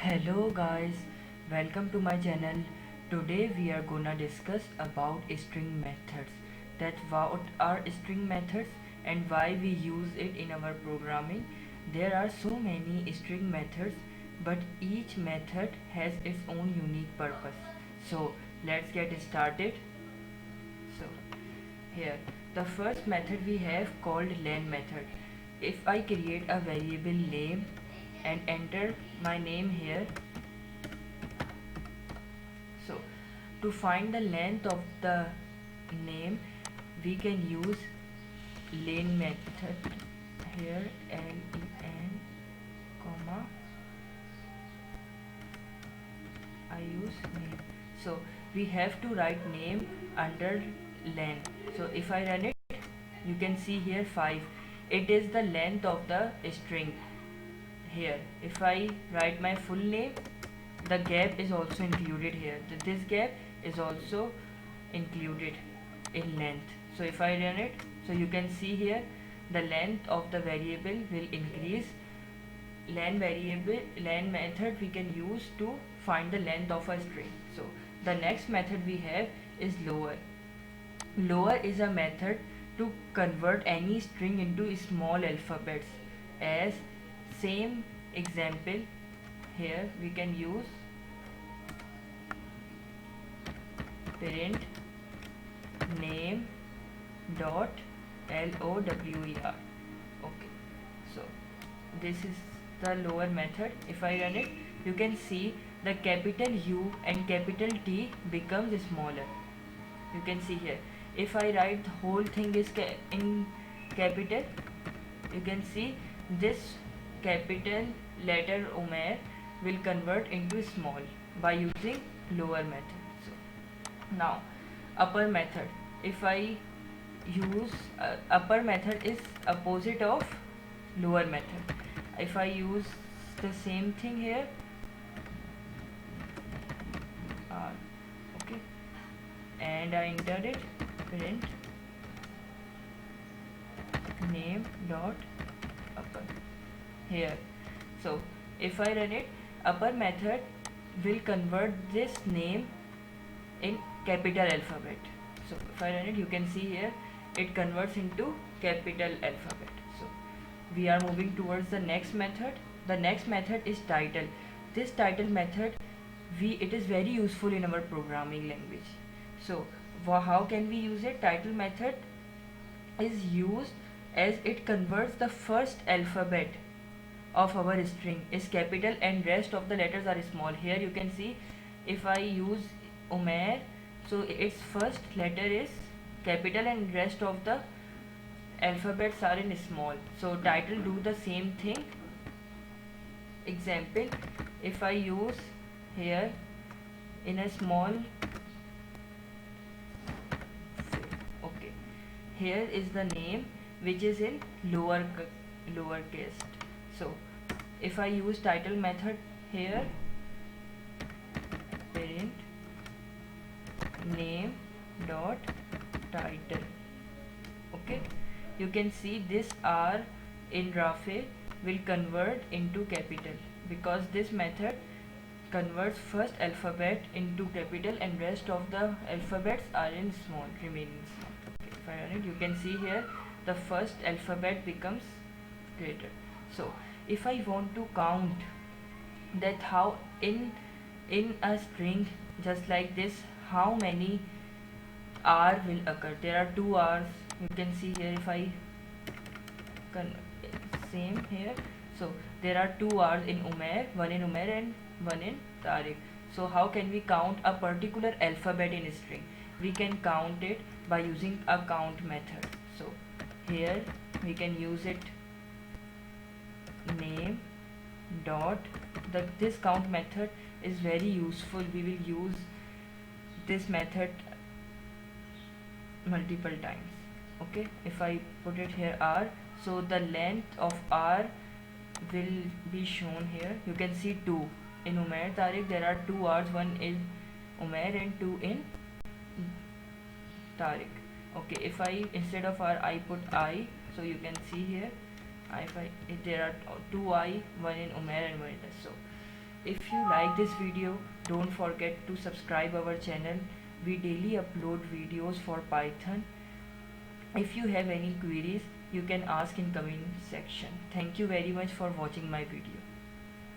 Hello guys, welcome to my channel. Today we are gonna discuss about string methods. That what are string methods and why we use it in our programming. There are so many string methods, but each method has its own unique purpose. So let's get started. So here the first method we have called len method. If I create a variable name and enter my name here, so to find the length of the name we can use len method here, len comma I use name. So we have to write name under len. So if I run it, you can see here 5. It is the length of the string. Here if I write my full name, the gap is also included here. This gap is also included in length. So if I run it, so you can see here the length of the variable will increase. Len method we can use to find the length of a string. So the next method we have is lower. Lower is a method to convert any string into small alphabets. As same example, here we can use print name dot lower. Okay, so this is the lower method. If I run it, you can see the capital U and capital T becomes smaller. You can see here if I write the whole thing is in capital, you can see this capital letter Umair will convert into small by using lower method. So now upper method, if I use upper method is opposite of lower method. If I use the same thing here, okay, and I enter it, print name dot upper here. So if I run it, upper method will convert this name in capital alphabet. So if I run it, you can see here it converts into capital alphabet. So we are moving towards the next method. The next method is title. This title method, it is very useful in our programming language. So how can we use it? Title method is used as it converts the first alphabet of our string is capital and rest of the letters are small. Here you can see if I use Umair, so its first letter is capital and rest of the alphabets are in small. So title do the same thing. Example, if I use here in a small, okay, here is the name which is in lowercase. So if I use title method here, parent name dot title, okay, you can see this R in Rafe will convert into capital because this method converts first alphabet into capital and rest of the alphabets are in small, remaining small. Okay, if I run it, you can see here the first alphabet becomes greater. So if I want to count that how in a string just like this, how many R will occur, there are 2 R's. You can see here if I same here, so there are 2 R's in Umair, one in Umair and one in Tariq. So how can we count a particular alphabet in a string? We can count it by using a count method. So here we can use it name dot this count method is very useful. We will use this method multiple times. Okay, if I put it here R, so the length of R will be shown here. You can see 2 in Umair Tariq, there are 2 R's, one in Umair and 2 in Tariq. Okay, if I instead of R I put I, so you can see here if there are 2 I, one in Umair and one in this. So If you like this video, don't forget to subscribe our channel. We daily upload videos for Python. If you have any queries, you can ask in comment section. Thank you very much for watching my video.